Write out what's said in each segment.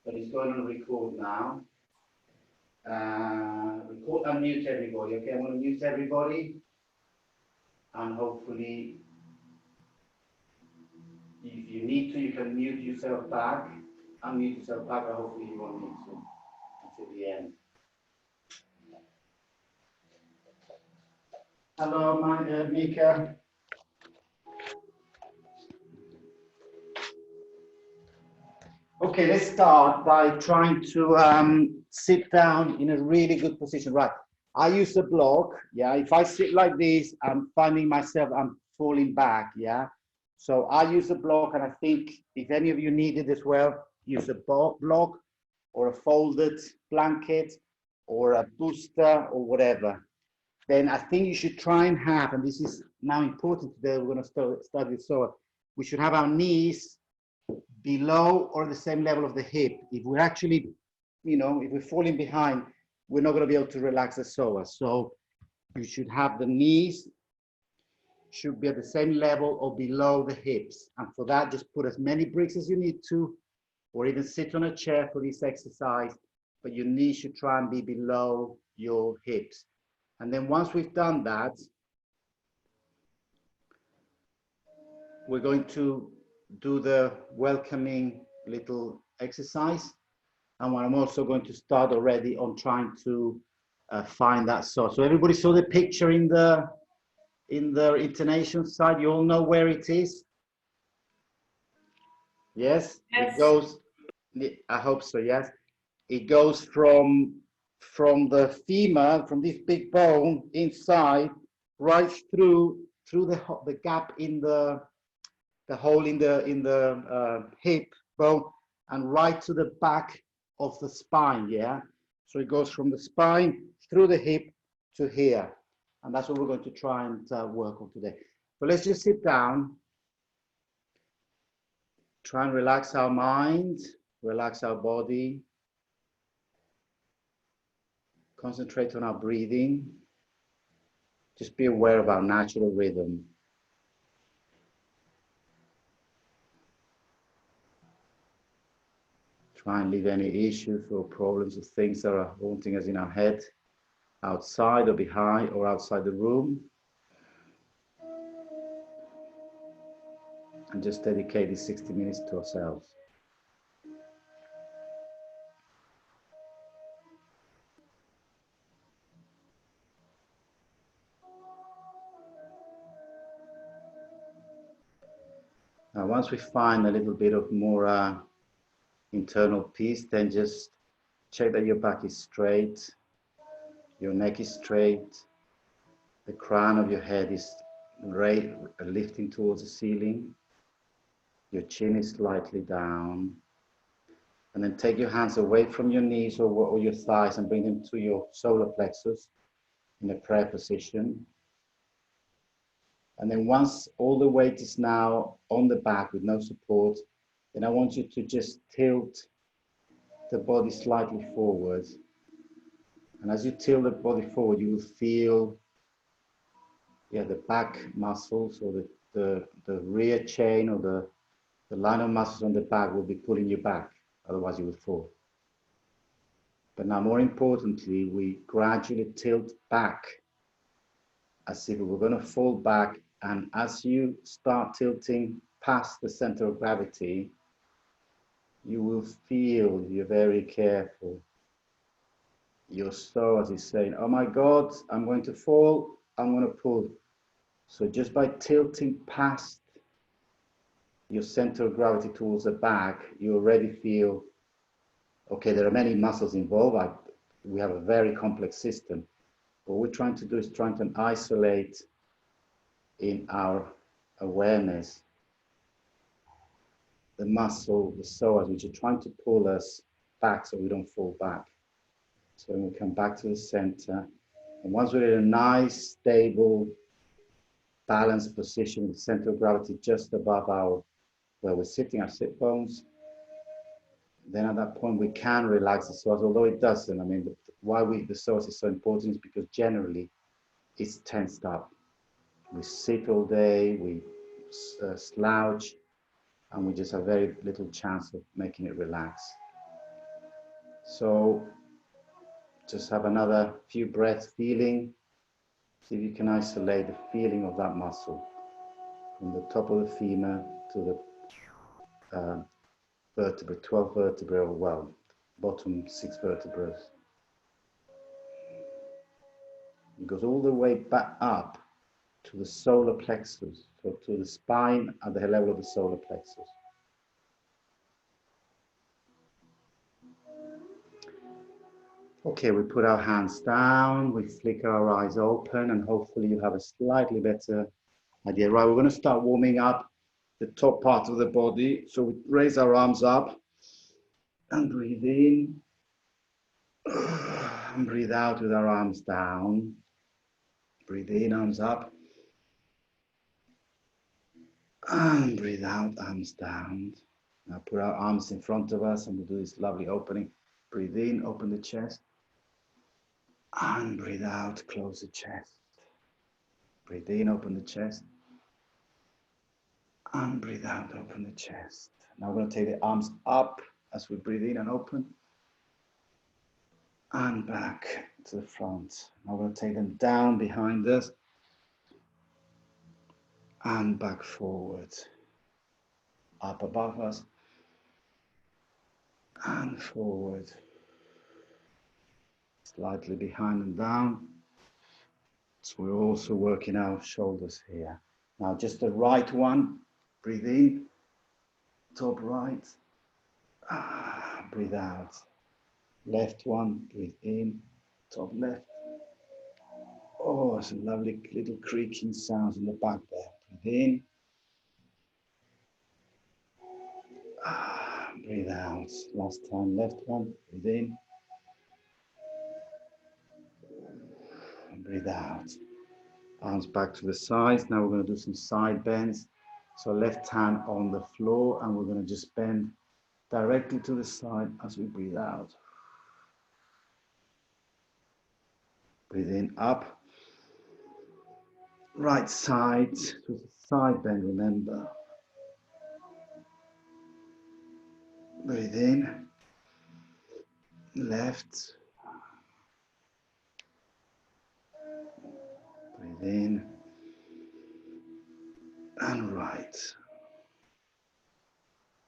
but it's going to record now. Record and mute everybody. Okay, I'm going to mute everybody, and hopefully, if you need to, you can mute yourself back, unmute yourself back, but hopefully you won't need to until the end. Hello, Mika. Okay, let's start by trying to sit down in a really good position. Right, I use a block. Yeah, if I sit like this, I'm finding myself, I'm falling back. Yeah, so I use a block, and I think if any of you need it as well, use a block or a folded blanket or a booster or whatever. Then I think you should try and have, and this is now important today, we're going to start with Psoas. We should have our knees below or the same level of the hip. If we're actually, if we're falling behind, we're not going to be able to relax the psoas. So you should have the knees should be at the same level or below the hips. And for that, just put as many bricks as you need to, or even sit on a chair for this exercise, but your knees should try and be below your hips. And then once we've done that, we're going to do the welcoming little exercise. And I'm also going to start already on trying to find that source. So everybody saw the picture in the intonation side. You all know where it is? Yes? Yes. It goes, I hope so, yes. It goes from the femur, from this big bone inside, right through the gap in the hole in the hip bone, and right to the back of the spine. Yeah, so it goes from the spine through the hip to here, and that's what we're going to try and work on today. So let's just sit down, try and relax our mind, relax our body, concentrate on our breathing, just be aware of our natural rhythm. Try and leave any issues or problems or things that are haunting us in our head, outside or behind or outside the room. And just dedicate these 60 minutes to ourselves. Now, once we find a little bit of more internal peace, then just check that your back is straight, your neck is straight, the crown of your head is lifting towards the ceiling, your chin is slightly down, and then take your hands away from your knees or your thighs and bring them to your solar plexus in a prayer position. And then once all the weight is now on the back with no support, then I want you to just tilt the body slightly forward. And as you tilt the body forward, you will feel the back muscles or the rear chain or the line of muscles on the back will be pulling you back, otherwise you will fall. But now more importantly, we gradually tilt back as if we were going to fall back, and as you start tilting past the center of gravity, you will feel, you're very careful, your soul is saying, oh my God, I'm going to fall, I'm going to pull. So just by tilting past your center of gravity towards the back, you already feel, okay, there are many muscles involved. We have a very complex system. What we're trying to do is trying to isolate in our awareness the muscle, the psoas, which are trying to pull us back so we don't fall back. So we come back to the center. And once we're in a nice, stable, balanced position with center of gravity just above where we're sitting, our sit bones, then at that point we can relax the psoas, although it doesn't. I mean, why the psoas is so important is because generally it's tensed up. We sit all day, we slouch, and we just have very little chance of making it relax. So just have another few breaths feeling. See if you can isolate the feeling of that muscle from the top of the femur to the vertebrae, 12 vertebrae, or well, bottom 6 vertebrae. It goes all the way back up to the solar plexus, so to the spine at the level of the solar plexus. Okay, we put our hands down, we flicker our eyes open, and hopefully you have a slightly better idea. Right, we're going to start warming up the top part of the body. So we raise our arms up and breathe in, and breathe out with our arms down. Breathe in, arms up, and breathe out, arms down. Now put our arms in front of us and we'll do this lovely opening. Breathe in, open the chest. And breathe out, close the chest. Breathe in, open the chest. And breathe out, open the chest. Now we're going to take the arms up as we breathe in and open. And back to the front. Now we're going to take them down behind us. And back forward. Up above us. And forward. Slightly behind and down. So we're also working our shoulders here. Now just the right one. Breathe in. Top right. Breathe out. Left one. Breathe in. Top left. Oh, some lovely little creaking sounds in the back there. Breathe in. Breathe out. Last time, left one. Breathe in. And breathe out. Arms back to the sides. Now we're going to do some side bends. So left hand on the floor, and we're going to just bend directly to the side as we breathe out. Breathe in, up. Right side to the side bend, remember. Breathe in. Left. Breathe in. And right.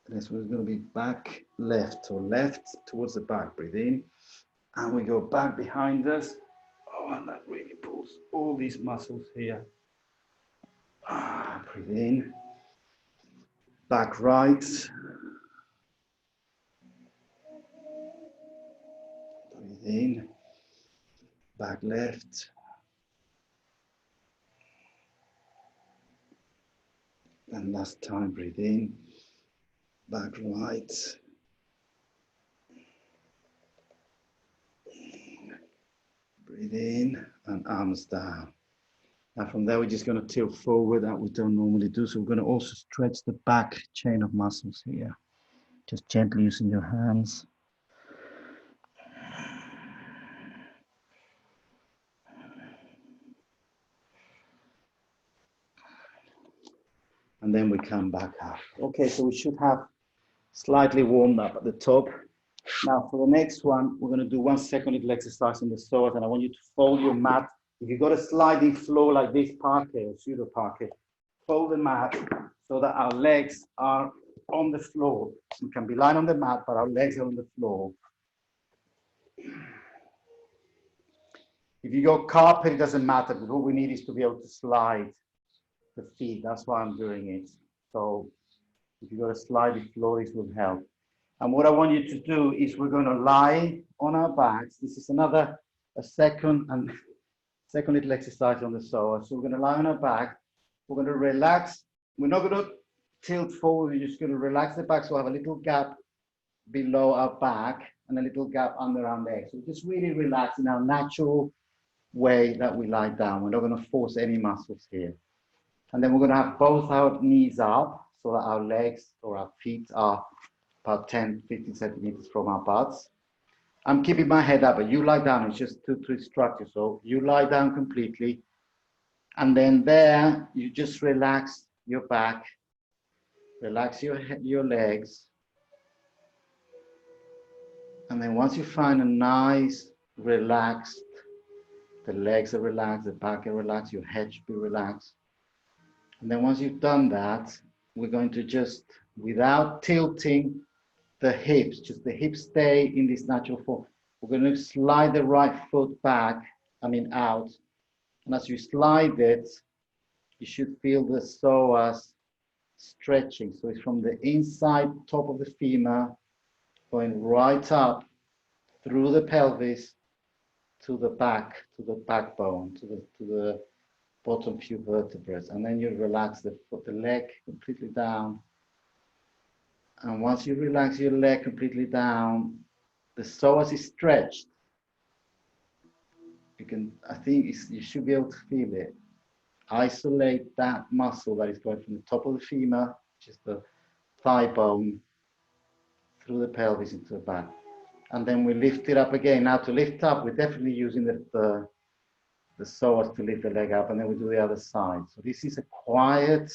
This one's going to be back, left, or left towards the back. Breathe in. And we go back behind us. Oh, and that really pulls all these muscles here. Breathe in. Back right. Breathe in. Back left. And last time, breathe in. Back right. Breathe in and arms down. Now from there, we're just going to tilt forward that we don't normally do. So we're going to also stretch the back chain of muscles here. Just gently using your hands. And then we come back up. Okay, so we should have slightly warmed up at the top. Now for the next one, we're going to do 1 second little exercise on the Psoas, and I want you to fold your mat. If you've got a sliding floor like this parquet or pseudo parquet, fold the mat so that our legs are on the floor. We can be lying on the mat, but our legs are on the floor. If you go carpet, it doesn't matter, but what we need is to be able to slide the feet. That's why I'm doing it. So if you've got a sliding floor, this will help. And what I want you to do is we're going to lie on our backs. This is a second little exercise on the Psoas. So we're going to lie on our back. We're going to relax. We're not going to tilt forward. We're just going to relax the back. So we have a little gap below our back and a little gap under our legs. So just really relax in our natural way that we lie down. We're not going to force any muscles here. And then we're going to have both our knees up so that our legs or our feet are about 10, 15 centimeters from our butts. I'm keeping my head up, but you lie down. It's just to instruct you. So you lie down completely. And then there, you just relax your back, relax your legs. And then once you find a nice, relaxed, the legs are relaxed, the back are relaxed, your head should be relaxed. And then once you've done that, we're going to just, without tilting the hips, just the hips stay in this natural form. We're going to slide the right foot back, out. And as you slide it, you should feel the psoas stretching. So it's from the inside top of the femur, going right up through the pelvis to the backbone, to the bottom few vertebrae. And then you relax the leg completely down. And once you relax your leg completely down, the psoas is stretched. You should be able to feel it. Isolate that muscle that is going from the top of the femur, which is the thigh bone, through the pelvis into the back. And then we lift it up again. Now to lift up, we're definitely using the psoas to lift the leg up, and then we do the other side. So this is a quiet,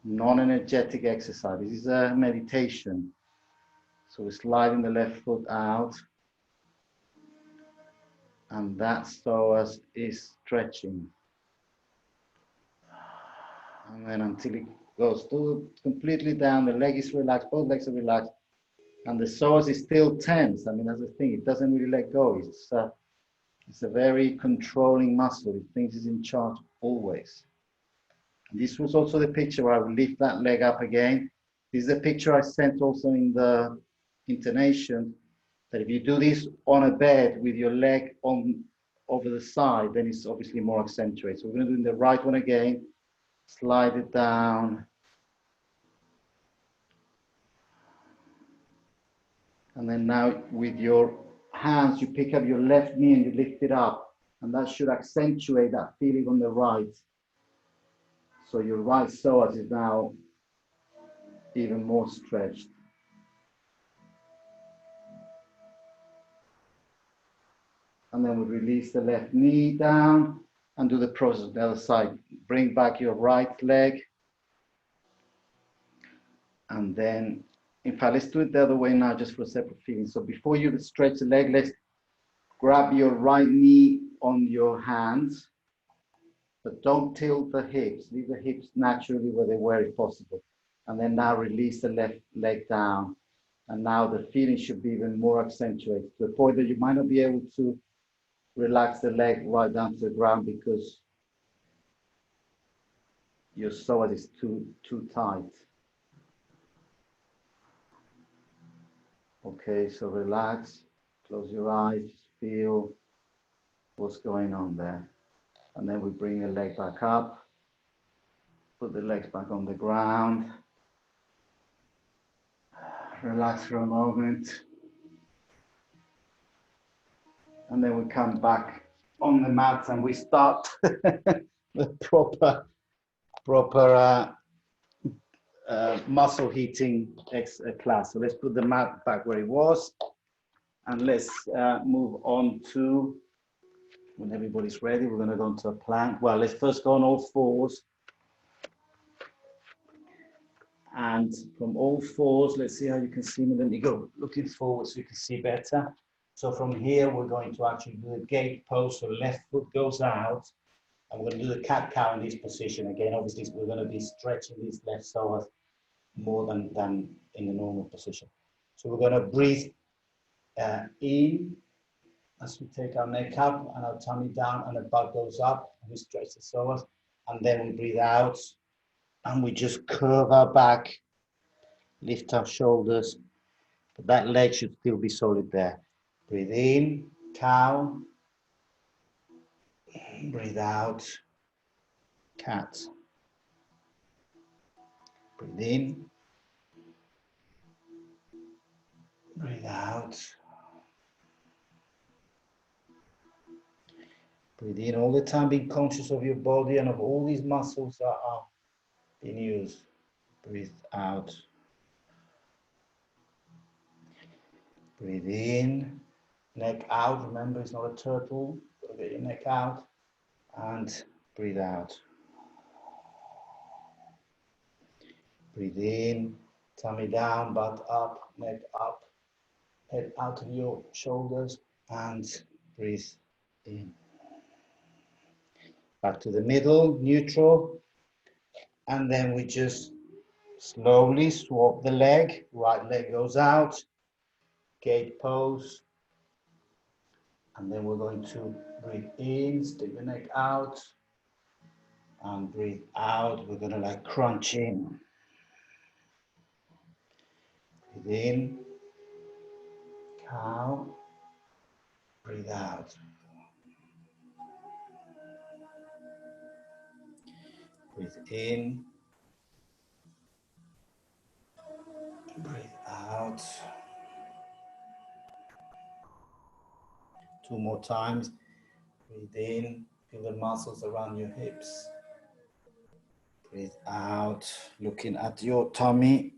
non-energetic exercise. This is a meditation. So we're sliding the left foot out, and that psoas is stretching. And then until it goes completely down, the leg is relaxed, both legs are relaxed, and the psoas is still tense. That's the thing, it doesn't really let go. It's a very controlling muscle. It thinks it's in charge always. And this was also the picture where I would lift that leg up again. This is a picture I sent also in the intonation, that if you do this on a bed with your leg over the side, then it's obviously more accentuated. So we're going to do the right one again. Slide it down. And then now with your hands, you pick up your left knee and you lift it up. And that should accentuate that feeling on the right. So your right psoas is now even more stretched. And then we release the left knee down and do the process on the other side. Bring back your right leg. And then, in fact, let's do it the other way now, just for a separate feeling. So before you stretch the leg, let's grab your right knee on your hands, but don't tilt the hips. Leave the hips naturally where they were if possible. And then now release the left leg down. And now the feeling should be even more accentuated, to the point that you might not be able to relax the leg right down to the ground because your psoas is too tight. Okay, so relax, close your eyes, just feel what's going on there. And then we bring the leg back up, put the legs back on the ground, relax for a moment. And then we come back on the mat and we start the proper muscle heating class. So let's put the mat back where it was, and let's move on to, when everybody's ready, we're going to go into a plank. Well, let's first go on all fours. And from all fours, let's see how you can see me. Let me go looking forward so you can see better. So from here, we're going to actually do the gate pose. So left foot goes out. And we're going to do the cat-cow in this position. Again, obviously, we're going to be stretching this left psoas more than in the normal position. So we're going to breathe in as we take our neck up and our tummy down, and the butt goes up, and we stretch the psoas. And then we breathe out, and we just curve our back, lift our shoulders, but that leg should still be solid there. Breathe in, cow. Breathe out, cat. Breathe in. Breathe out. Breathe in all the time, being conscious of your body and of all these muscles that are being used. Breathe out. Breathe in, neck out. Remember, it's not a turtle. Gotta get your neck out. And breathe out. Breathe in, tummy down, butt up, neck up. head out of your shoulders and breathe in. Back to the middle, neutral. And then we just slowly swap the leg. Right leg goes out, gate pose. And then we're going to breathe in, stick the neck out. And breathe out. We're going to like crunch in. Breathe in, cow. Breathe out. Breathe in. Breathe out. 2 more times. Breathe in. Feel the muscles around your hips. Breathe out. Looking at your tummy.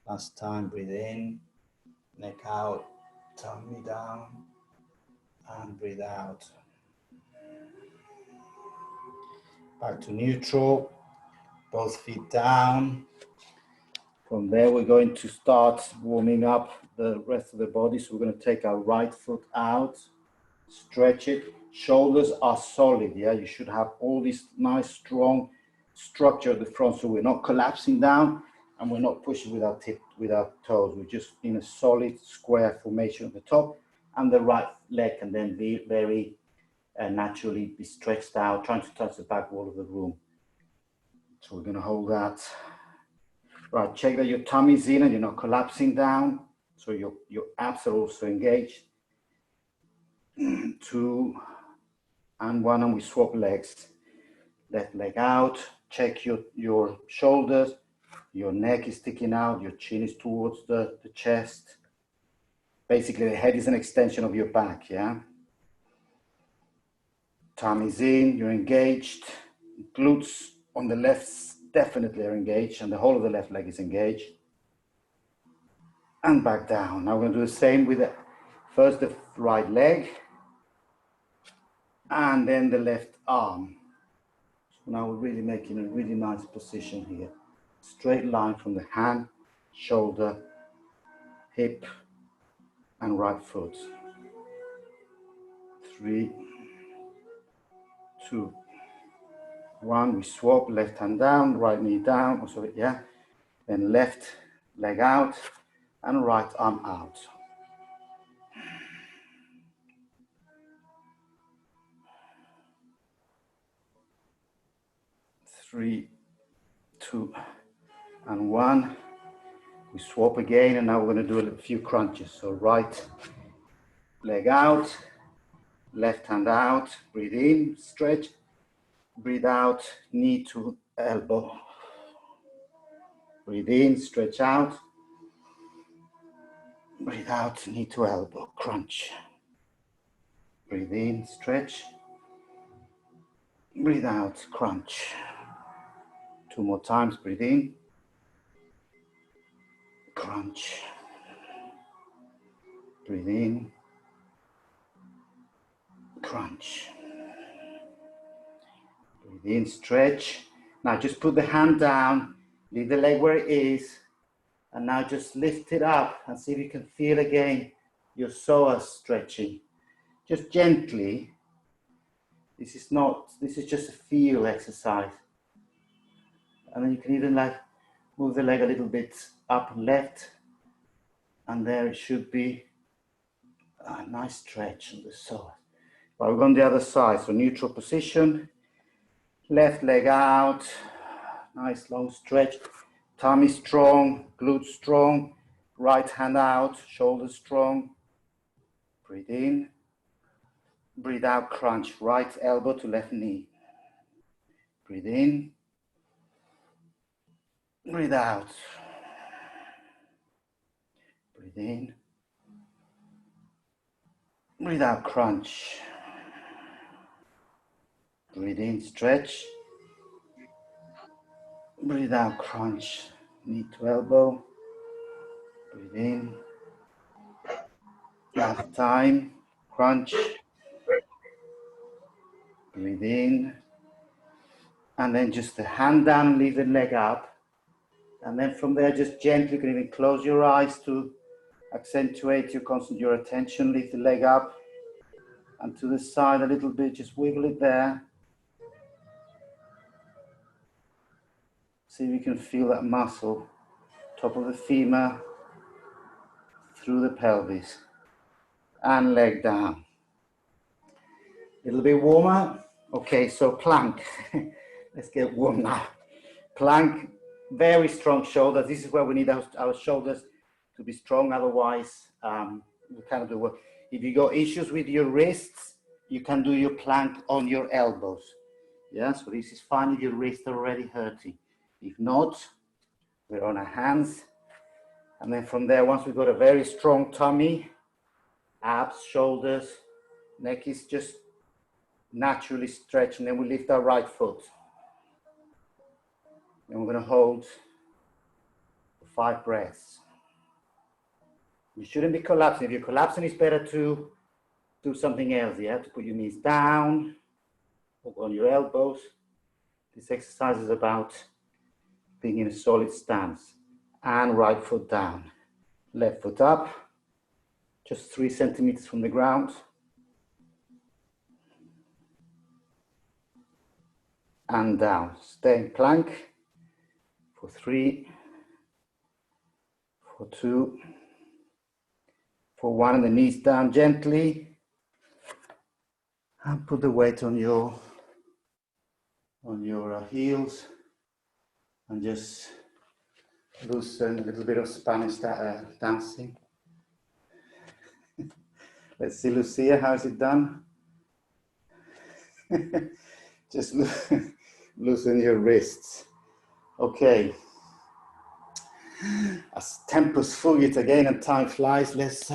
Last time. Breathe in. Neck out. Tummy down. And breathe out. Back to neutral. Both feet down. From there, we're going to start warming up the rest of the body. So we're going to take our right foot out, stretch it. Shoulders are solid, yeah? You should have all this nice, strong structure at the front. So we're not collapsing down and we're not pushing with our toes. We're just in a solid square formation at the top. And the right leg can then be very naturally be stretched out, trying to touch the back wall of the room. So we're going to hold that. Right, check that your tummy's in and you're not collapsing down. So your abs are also engaged. 2 and 1, and we swap legs. Left leg out, check your shoulders. Your neck is sticking out, your chin is towards the chest. Basically, the head is an extension of your back, yeah? Tummy's in, you're engaged. Glutes on the left definitely are engaged, and the whole of the left leg is engaged. And back down. Now we're going to do the same with first the right leg, and then the left arm. So now we're really making a really nice position here. Straight line from the hand, shoulder, hip, and right foot. 3, 2, 1. We swap, left hand down, right knee down. Oh, sorry, yeah. Then left leg out and right arm out. 3, 2, and 1. We swap again, and now we're going to do a few crunches. So right leg out, left hand out, breathe in, stretch, breathe out, knee to elbow. Breathe in, stretch out, breathe out, knee to elbow, crunch. Breathe in, stretch, breathe out, crunch. 2 more times, breathe in, crunch. Breathe in, crunch. Breathe in, stretch. Now just put the hand down, leave the leg where it is, and now just lift it up and see if you can feel again your psoas stretching. Just gently. This is just a feel exercise. And then you can even like move the leg a little bit up and left, and there it should be a nice stretch on the psoas. Right, we're on the other side, so neutral position. Left leg out, nice long stretch. Tummy strong, glutes strong. Right hand out, shoulders strong. Breathe in. Breathe out, crunch. Right elbow to left knee. Breathe in. Breathe out. Breathe in. Breathe out, crunch. Breathe in, stretch. Breathe out, crunch. Knee to elbow. Breathe in. Last time. Crunch. Breathe in. And then just the hand down and leave the leg up. And then from there, just gently, you can even close your eyes to Accentuate your attention, lift the leg up and to the side a little bit, just wiggle it there. See if you can feel that muscle, top of the femur, through the pelvis, and leg down. A little bit warmer. Okay, so plank. Let's get warm now. Plank, very strong shoulders. This is where we need our shoulders to be strong, otherwise we can't do work. If you got issues with your wrists, you can do your plank on your elbows. Yeah, so this is fine if your wrists are already hurting. If not, we're on our hands. And then from there, once we've got a very strong tummy, abs, shoulders, neck is just naturally stretched, and then we lift our right foot. And we're going to hold for 5 breaths. You shouldn't be collapsing. If you're collapsing, it's better to do something else. You have to put your knees down, or on your elbows. This exercise is about being in a solid stance. And right foot down, left foot up, just 3 centimeters from the ground. And down. Stay in plank for 3, for 2, for 1, and the knees down gently. And put the weight on your heels, and just loosen a little bit of Spanish dancing. Let's see, Lucia, how is it done? Just loosen your wrists. Okay. As tempus fugit again and time flies, let's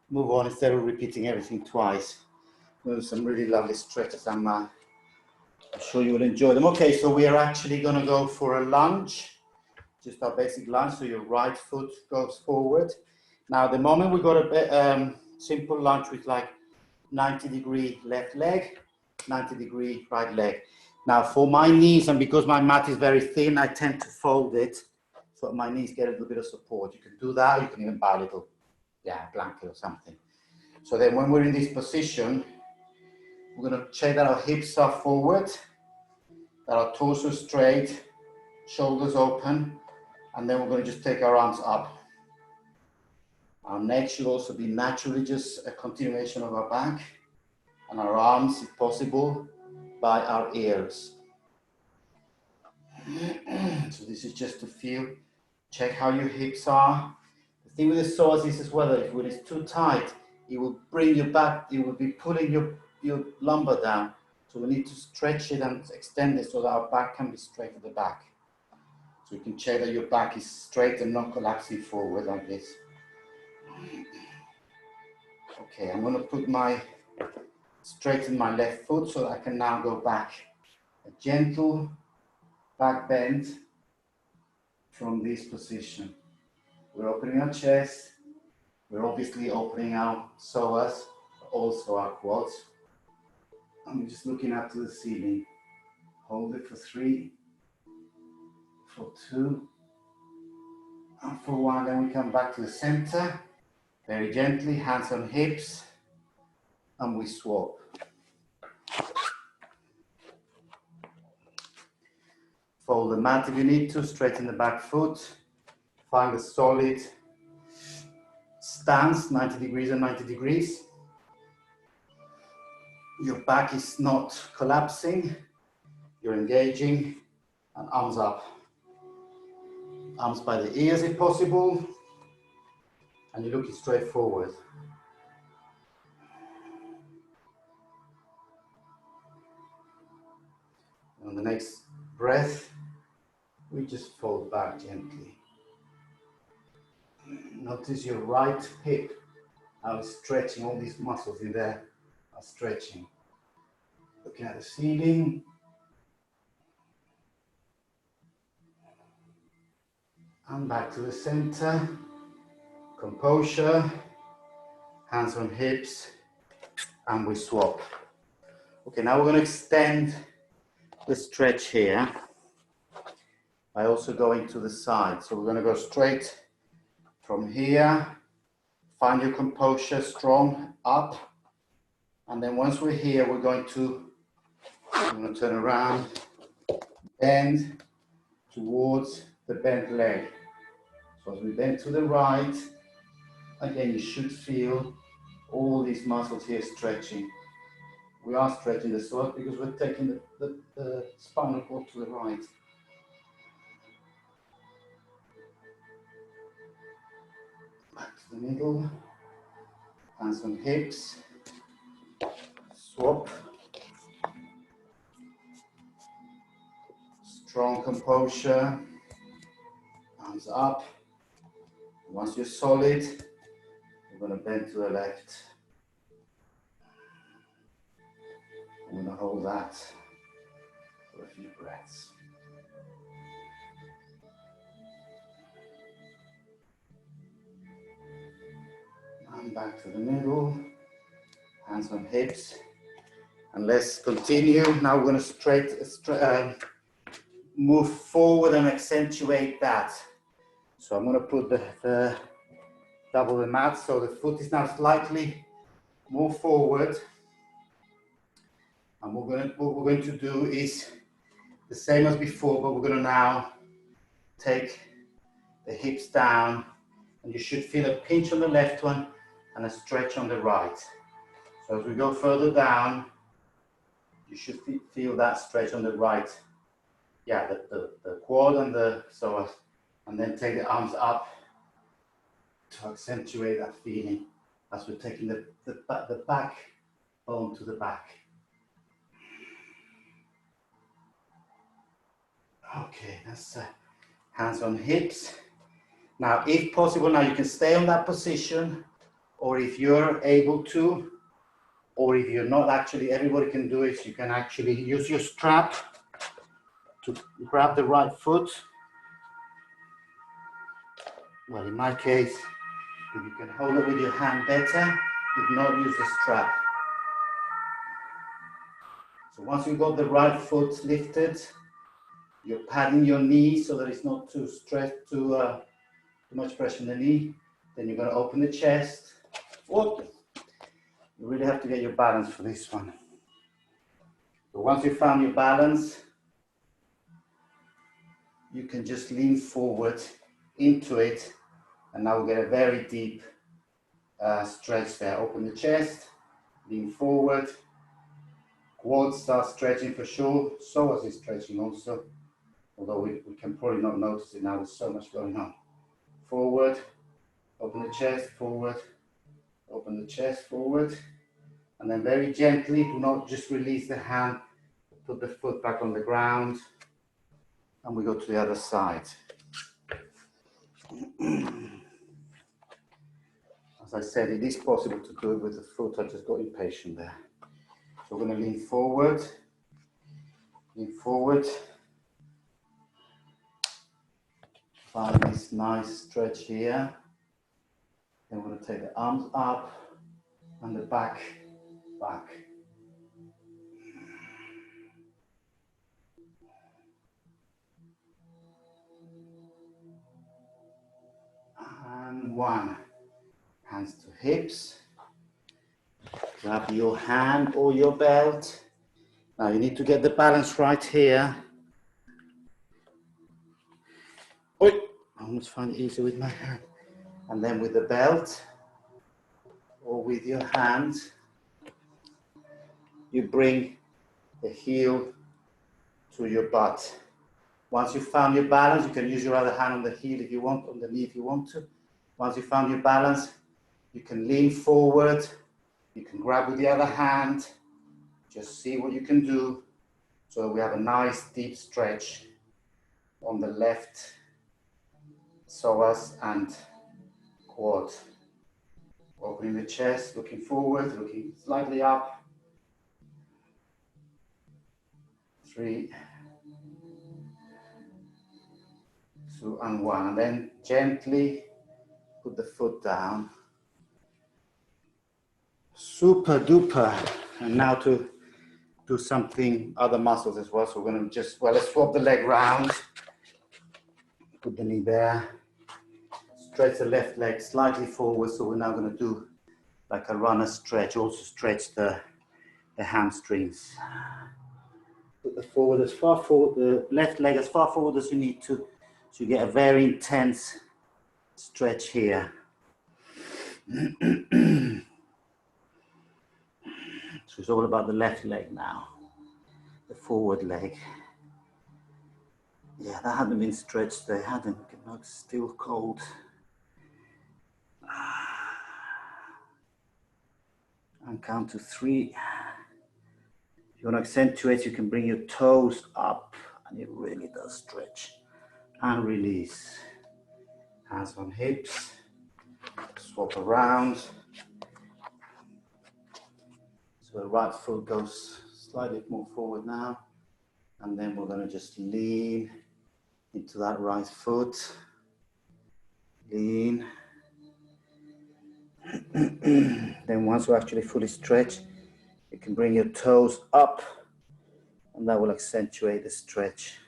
move on instead of repeating everything twice. There's some really lovely stretches. I'm sure you will enjoy them. Okay, so we are actually going to go for a lunge, just our basic lunge. So your right foot goes forward. Now, the moment we got a simple lunge with like 90-degree left leg, 90-degree right leg. Now, for my knees, and because my mat is very thin, I tend to fold it so my knees get a little bit of support. You can do that. You can even buy a little, blanket or something. So then, when we're in this position, we're going to check that our hips are forward, that our torso is straight, shoulders open, and then we're going to just take our arms up. Our neck should also be naturally just a continuation of our back, and our arms, if possible, by our ears. So this is just to feel, check how your hips are. The thing with the psoas is as well that if it is too tight, it will bring you back, it will be pulling your lumbar down. So we need to stretch it and extend it so that our back can be straight at the back. So you can check that your back is straight and not collapsing forward like this. Okay, I'm going to straighten my left foot so that I can now go back. A gentle back bend from this position. We're opening our chest. We're obviously opening our psoas, also our quads. I'm just looking up to the ceiling. Hold it for 3, for 2, and for 1. Then we come back to the center. Very gently, hands on hips, and we swap. Fold the mat if you need to, straighten the back foot. Find a solid stance, 90 degrees and 90 degrees. Your back is not collapsing. You're engaging, and arms up. Arms by the ears if possible. And you're looking straight forward. On the next breath, we just fold back gently. Notice your right hip, how it's stretching, all these muscles in there are stretching. Looking at the ceiling. And back to the center. Composure, hands on hips, and we swap. Okay, now we're going to extend the stretch here by also going to the side. So we're going to go straight from here Find your composure, strong, up. And then once we're here, we're going to turn around, bend towards the bent leg. So as we bend to the right, again, you should feel all these muscles here stretching. We are stretching the psoas because we're taking the spinal cord to the right. Back to the middle, hands on hips, swap. Strong composure, arms up. Once you're solid, you're going to bend to the left. I'm going to hold that for a few breaths. And back to the middle, hands on hips. And let's continue. Now we're going to move forward and accentuate that. So I'm going to put the double the mat, so the foot is now slightly more forward. And what we're going to do is the same as before, but we're going to now take the hips down, and you should feel a pinch on the left one and a stretch on the right. So as we go further down, you should feel that stretch on the right. Yeah, the quad and the psoas, and then take the arms up to accentuate that feeling as we're taking the back bone to the back. Okay, that's hands on hips. Now, if possible, now you can stay on that position, or if you're able to, or if you're not, actually everybody can do it. You can actually use your strap to grab the right foot. Well, in my case, if you can hold it with your hand better, if not, use the strap. So once you've got the right foot lifted, you're padding your knee so that it's not too stressed, too much pressure on the knee. Then you're going to open the chest. Whoop. You really have to get your balance for this one. So once you've found your balance, you can just lean forward into it, and now we'll get a very deep stretch there. Open the chest, lean forward, quads start stretching for sure, psoas is stretching also, although we can probably not notice it now, there's so much going on. Forward, open the chest, forward, open the chest, forward, and then very gently, do not just release the hand, put the foot back on the ground, and we go to the other side. As I said, it is possible to do it with the foot. I just got impatient there. So we're going to lean forward, find this nice stretch here. Then we're going to take the arms up and the back. And one. Hands to hips. Grab your hand or your belt. Now you need to get the balance right here. Oi! I almost find it easier with my hand. And then with the belt or with your hand, you bring the heel to your butt. Once you've found your balance, you can use your other hand on the heel if you want, on the knee if you want to. Once you've found your balance, you can lean forward, you can grab with the other hand, just see what you can do. So we have a nice deep stretch on the left psoas and quad. Opening the chest, looking forward, looking slightly up. 3, 2, and 1. And then gently put the foot down. Super duper. And now to do something, other muscles as well. So we're going to just, well, let's swap the leg round. Put the knee there. stretch the left leg slightly forward. So we're now going to do like a runner stretch. Also stretch the hamstrings. Put the forward as far forward, the left leg as far forward as you need to. So you get a very intense stretch here. So it's all about the left leg now, the forward leg. Yeah, that hadn't been stretched, they hadn't, it's still cold. And count to 3. If you want to accentuate, you can bring your toes up, and it really does stretch. And release. Hands on hips, swap around. So the right foot goes slightly more forward now. And then we're going to just lean into that right foot. Lean. Then once we actually fully stretch, you can bring your toes up, and that will accentuate the stretch.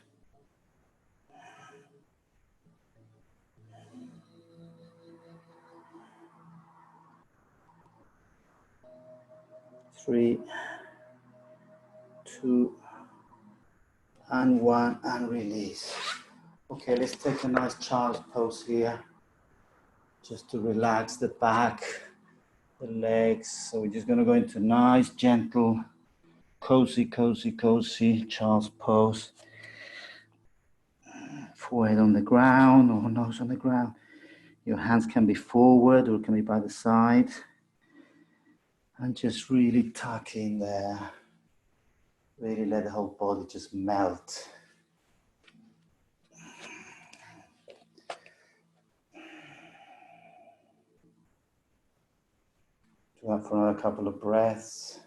Three, 2, and 1, and release. Okay, let's take a nice child's pose here, just to relax the back, the legs. So we're just going to go into nice, gentle, cozy child's pose. Forehead on the ground or nose on the ground. Your hands can be forward or can be by the side. And just really tuck in there. Really let the whole body just melt. Do that for another couple of breaths.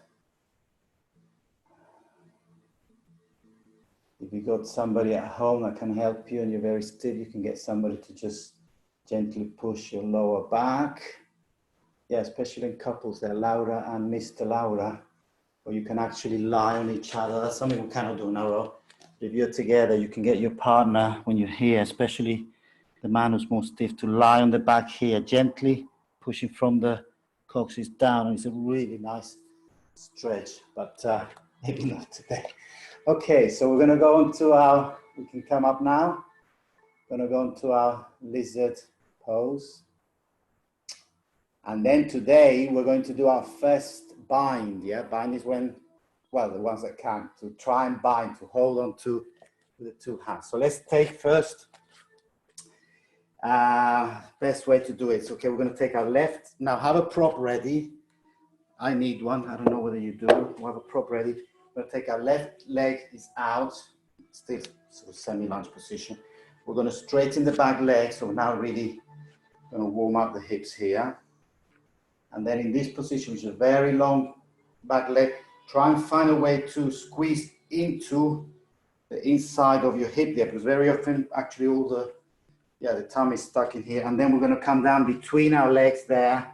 If you've got somebody at home that can help you and you're very still, you can get somebody to just gently push your lower back. Yeah, especially in couples, they're Laura and Mr. Laura, or you can actually lie on each other. That's something we cannot do now. If you're together, you can get your partner, when you're here, especially the man who's more stiff, to lie on the back here, gently pushing from the coccyx down. And it's a really nice stretch, but maybe not today. Okay, so we're going to go on to our, we can come up now. We're going to go into our lizard pose. And then today we're going to do our first bind. Yeah, bind is when, well, the ones that can, to try and bind, to hold on to with the 2 hands. So let's take first, best way to do it. So, okay, we're going to take our left. Now have a prop ready. I need one. I don't know whether you do. We'll have a prop ready. We're going to take our left leg is out, still sort of semi-lunge position. We're going to straighten the back leg. So we're now really going to warm up the hips here. And then in this position, which is a very long back leg, try and find a way to squeeze into the inside of your hip there, because very often actually all the, the tummy is stuck in here. And then we're going to come down between our legs there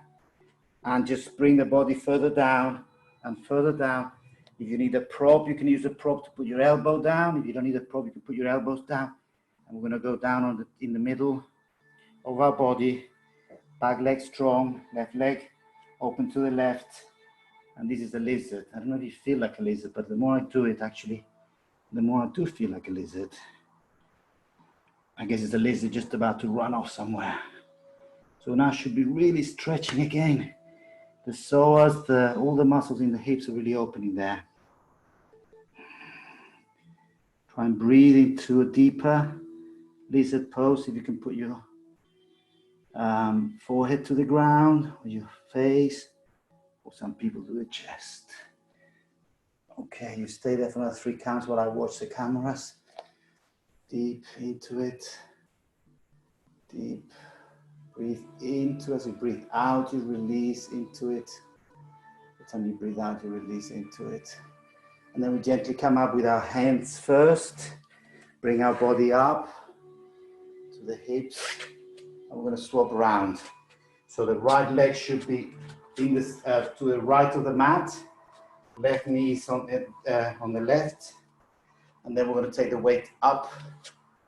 and just bring the body further down and further down. If you need a prop, you can use a prop to put your elbow down. If you don't need a prop, you can put your elbows down. And we're going to go down in the middle of our body, back leg strong, left leg open to the left. And this is the lizard. I don't know if you feel like a lizard, but the more I do it, actually, the more I do feel like a lizard. I guess it's a lizard just about to run off somewhere. So now I should be really stretching again. The psoas, all the muscles in the hips are really opening there. Try and breathe into a deeper lizard pose. If you can put your forehead to the ground, or your face, or some people do the chest. Okay, you stay there for another 3 counts while I watch the cameras. Deep into it. Deep. Breathe into. As you breathe out, you release into it. Every time you breathe out, you release into it. And then we gently come up with our hands first. Bring our body up to the hips. And we're going to swap around. So the right leg should be in this, to the right of the mat. Left knee is on the left. And then we're going to take the weight up.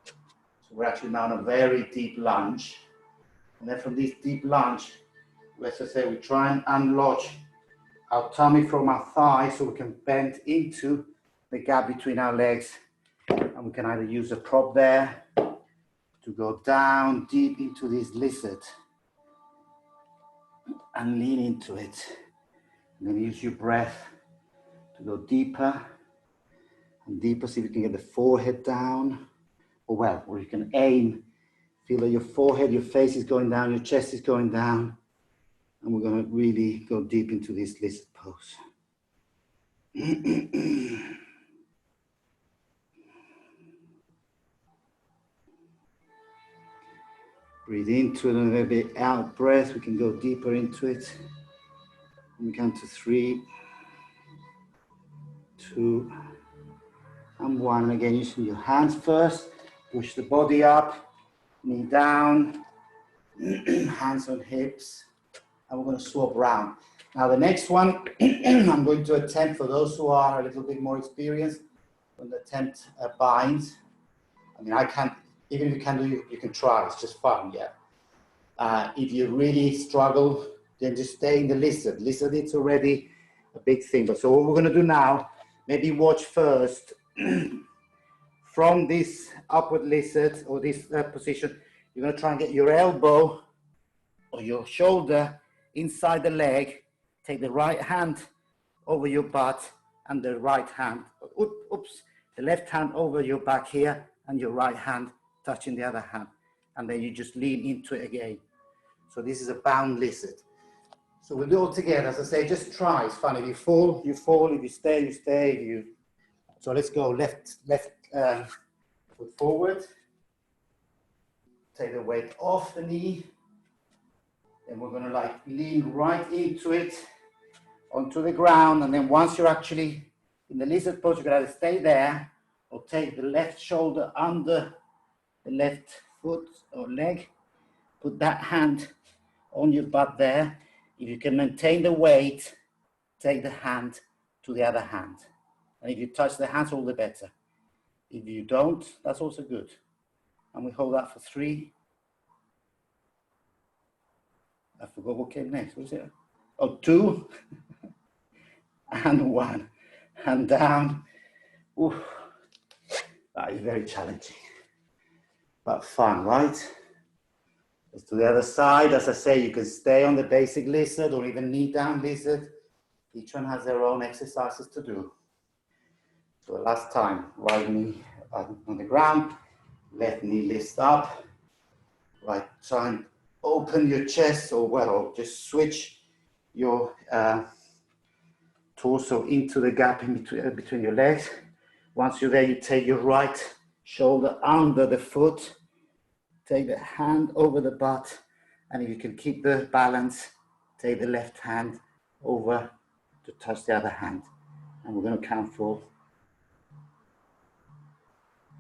So we're actually now in a very deep lunge. And then from this deep lunge, let's just say we try and unlodge our tummy from our thigh so we can bend into the gap between our legs. And we can either use a prop there to go down deep into this lizard and lean into it. And then use your breath to go deeper and deeper, so you can get the forehead down, or you can aim, feel that your forehead, your face is going down, your chest is going down, and we're going to really go deep into this lizard pose. Breathe into it and a little bit out breath. We can go deeper into it. And we count to 3, 2, and 1. And again, using your hands first. Push the body up, knee down, hands on hips. And we're going to swap around. Now the next one, I'm going to attempt, for those who are a little bit more experienced, I'm going to attempt a bind. I mean, I can't, even if you can do, you can try, it's just fun, yeah. If you really struggle, then just stay in the lizard. Lizard, it's already a big thing. But so what we're going to do now, maybe watch first from this upward lizard or this position. You're going to try and get your elbow or your shoulder inside the leg. Take the right hand over your butt and the right hand, the left hand over your back here and your right hand touching the other hand. And then you just lean into it again. So this is a bound lizard. So we'll do it all together. As I say, just try. It's fun. If you fall, you fall. If you stay, you stay. So let's go left foot forward. Take the weight off the knee. Then we're going to like lean right into it, onto the ground. And then once you're actually in the lizard pose, you can either stay there or take the left shoulder under the left foot or leg. Put that hand on your butt there. If you can maintain the weight, take the hand to the other hand. And if you touch the hands, all the better. If you don't, that's also good. And we hold that for 3. I forgot what came next. What was it? Oh, 2 and 1. And down. Oof. That is very challenging, but fun, right? Let's do the other side. As I say, you can stay on the basic lizard or even knee down lizard. Each one has their own exercises to do. So the last time, right knee on the ground, left knee lift up. Right, try and open your chest, or just switch your torso into the gap in between your legs. Once you're there, you take your right shoulder under the foot. Take the hand over the butt, and if you can keep the balance, take the left hand over to touch the other hand. And we're going to count for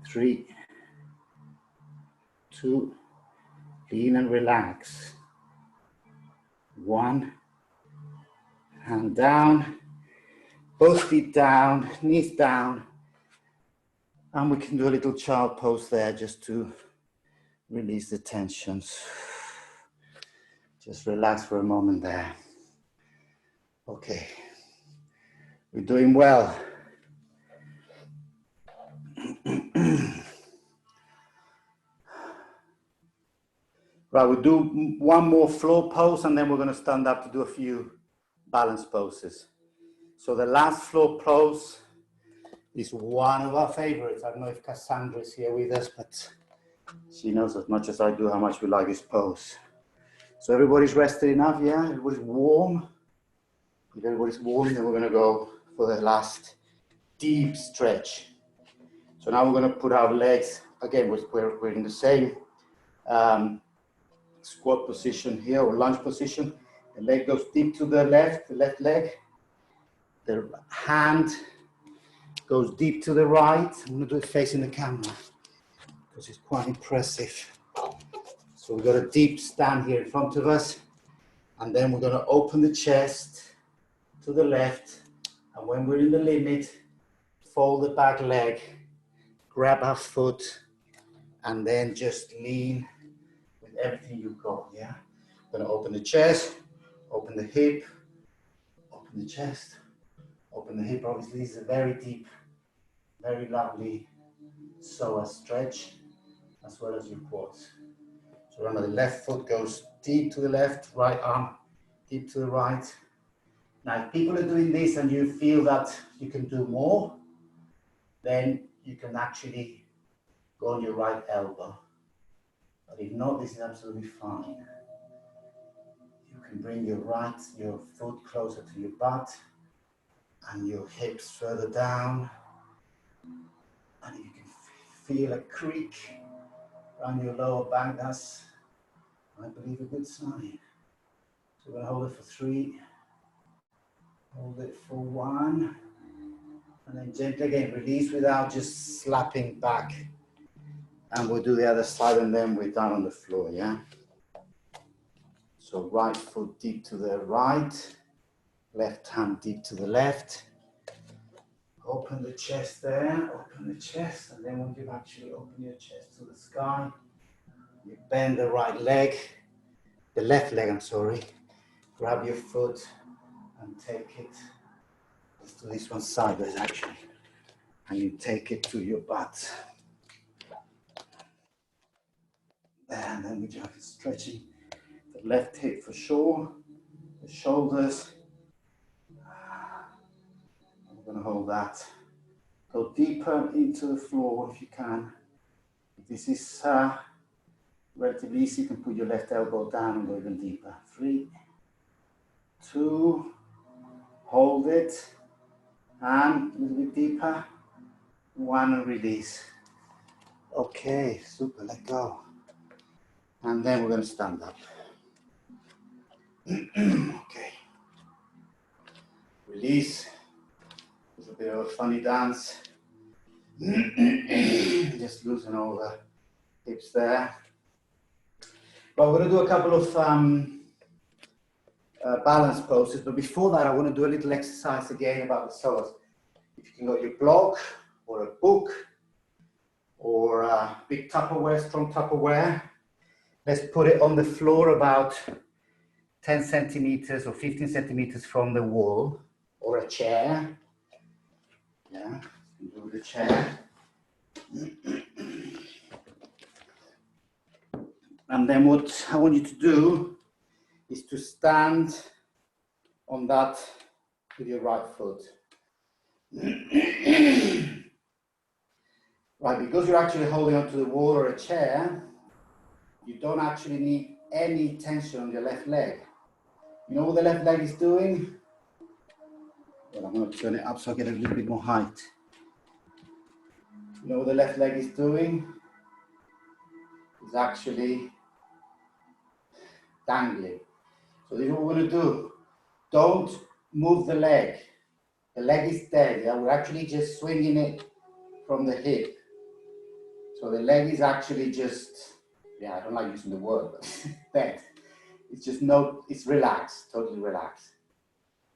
3, 2, lean and relax. 1, hand down, both feet down, knees down. And we can do a little child pose there just to release the tensions. Just relax for a moment there. Okay, we're doing well. Right, we'll do one more floor pose and then we're going to stand up to do a few balance poses. So the last floor pose is one of our favorites. I don't know if Cassandra is here with us, but she knows as much as I do how much we like this pose. So everybody's rested enough, yeah? Everybody's warm. If everybody's warm, then we're going to go for the last deep stretch. So now we're going to put our legs, again, we're in the same squat position here, or lunge position. The leg goes deep to the left leg. The hand goes deep to the right. I'm going to do it facing the camera because it's quite impressive. So we've got a deep stand here in front of us. And then we're going to open the chest to the left. And when we're in the limit, fold the back leg, grab our foot, and then just lean with everything you've got, yeah? Gonna open the chest, open the hip, open the chest, open the hip. Obviously, this is a very deep, very lovely psoas stretch, as well as your quads. So remember, the left foot goes deep to the left, right arm deep to the right. Now, if people are doing this and you feel that you can do more, then you can actually go on your right elbow. But if not, this is absolutely fine. You can bring your foot closer to your butt and your hips further down. And you can feel a creak around your lower back. That's, I believe, a good sign. So we're going to hold it for 3. Hold it for 1. And then gently again, release without just slapping back. And we'll do the other side and then we're down on the floor, yeah? So right foot deep to the right, left hand deep to the left. Open the chest there, open the chest, and then when you've actually opened your chest to the sky, you bend the right leg, the left leg, I'm sorry. Grab your foot and take it. Let's do this one sideways actually. And you take it to your butt. And then we just stretching the left hip for sure, the shoulders. We're going to hold that. Go deeper into the floor if you can. If this is relatively easy, you can put your left elbow down and go even deeper. 3, 2, hold it, and a little bit deeper. 1 and release. Okay, super, let go. And then we're going to stand up. Okay. Release. It's a bit of a funny dance. Just loosen all the hips there. But we're going to do a couple of balance poses. But before that, I want to do a little exercise again about the psoas. If you can got your block or a book or a big Tupperware, strong Tupperware, let's put it on the floor about 10 centimeters or 15 centimeters from the wall, or a chair. Yeah, you can do the chair. And then what I want you to do is to stand on that with your right foot. Right, because you're actually holding onto the wall or a chair, you don't actually need any tension on your left leg. You know what the left leg is doing? Well, I'm going to turn it up so I get a little bit more height. You know what the left leg is doing? It's actually dangling. So this is what we're going to do. Don't move the leg. The leg is dead. Yeah? We're actually just swinging it from the hip. So the leg is actually just, I don't like using the word, but dead. It's just it's relaxed, totally relaxed.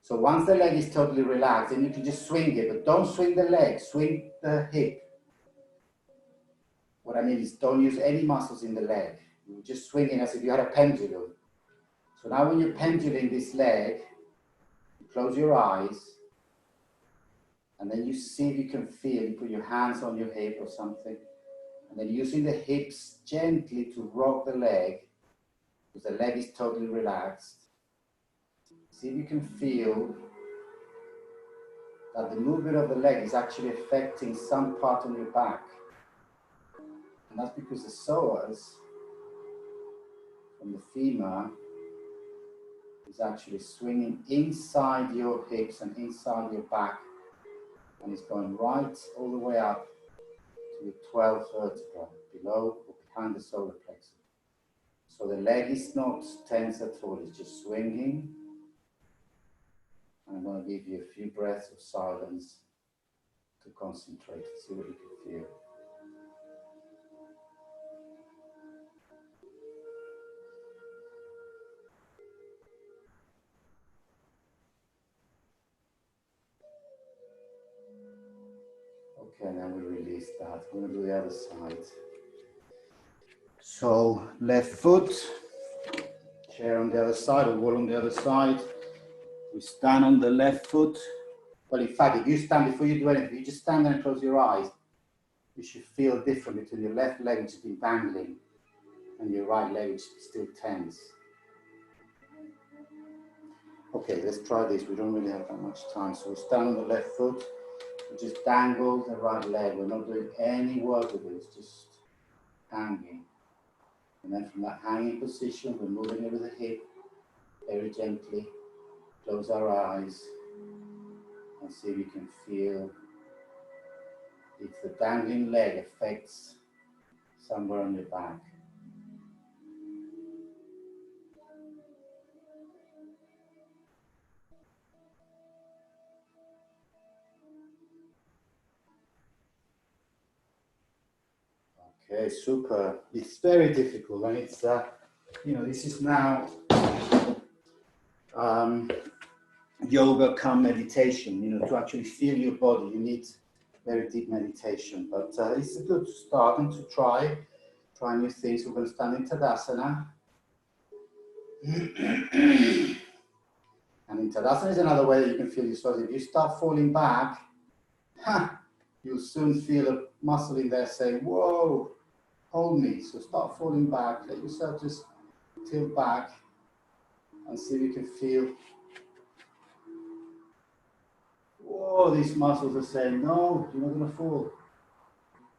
So once the leg is totally relaxed, then you can just swing it, but don't swing the leg, swing the hip. What I mean is don't use any muscles in the leg. You're just swinging as if you had a pendulum. So now when you're pendulating this leg, you close your eyes, and then you see if you can feel, you put your hands on your hip or something, and then using the hips gently to rock the leg, because the leg is totally relaxed. See if you can feel that the movement of the leg is actually affecting some part on your back. And that's because the psoas from the femur is actually swinging inside your hips and inside your back. And it's going right all the way up to your 12th vertebra, below or behind the solar plexus. So the leg is not tense at all, it's just swinging. And I'm going to give you a few breaths of silence to concentrate and see what you can feel. Okay, and then we release that. We're going to do the other side. So left foot, chair on the other side or wall on the other side. We stand on the left foot. Well, in fact, if you stand before you do anything, you just stand there and close your eyes. You should feel different between your left leg, which has been dangling, and your right leg, which is still tense. Okay, let's try this. We don't really have that much time. So we stand on the left foot. We just dangle the right leg. We're not doing any work with it. It's just hanging. And then from that hanging position, we're moving it with the hip very gently. Close our eyes and see if you can feel if the dangling leg affects somewhere on your back. Okay, super. It's very difficult, and it's you know, this is now yoga come meditation. You know, to actually feel your body, you need very deep meditation. But it's a good start and to try new things. We're going to stand in Tadasana. And in Tadasana is another way that you can feel your shoulders. If you start falling back, you'll soon feel a muscle in there saying, whoa, hold me. So start falling back. Let yourself just tilt back and see if you can feel, whoa, these muscles are saying, no, you're not going to fall.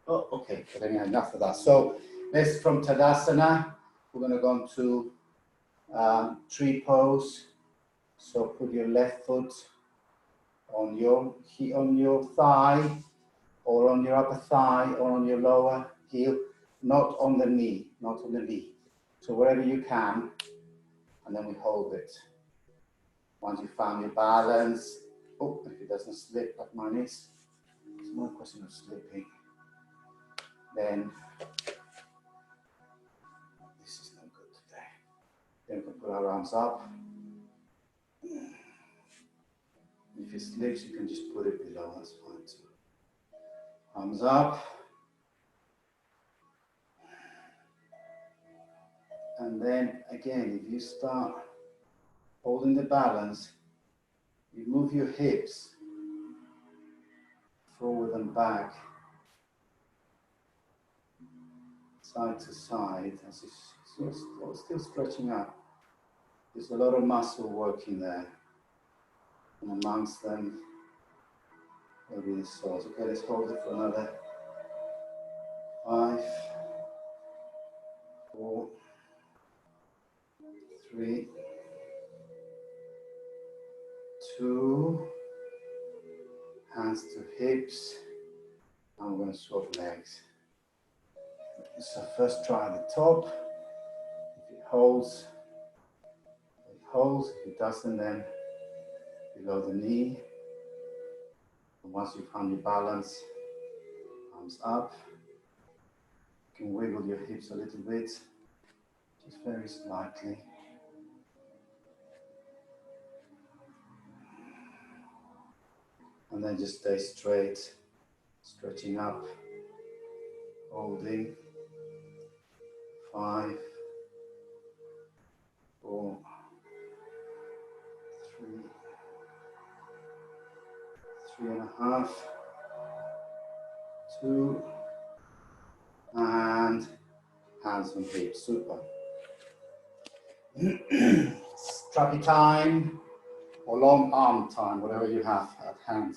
Oh, okay, but anyway, enough of that. So let's, from Tadasana, we're going to go into tree pose. So put your left foot on your thigh, or on your upper thigh, or on your lower heel, not on the knee, not on the knee. So wherever you can, and then we hold it. Once you found your balance, oh, if it doesn't slip like mine is, it's not a question of slipping, then this is not good today. Then we can put our arms up. If it slips, you can just put it below, that's fine too. Arms up. And then again, if you start holding the balance, you move your hips forward and back, side to side, as you're still stretching up. There's a lot of muscle working there, and amongst them will be the psoas. Okay, let's hold it for another 5, 4, 3, 2, hands to hips, and we're going to swap legs. So first try at the top. If it holds, it holds. If it doesn't, then below the knee. And once you found your balance, arms up. You can wiggle your hips a little bit, just very slightly. And then just stay straight, stretching up, holding. 5, 4, 3, 3.5, 2, and hands on hips. Super. Strappy time or long arm time, whatever you have at hand.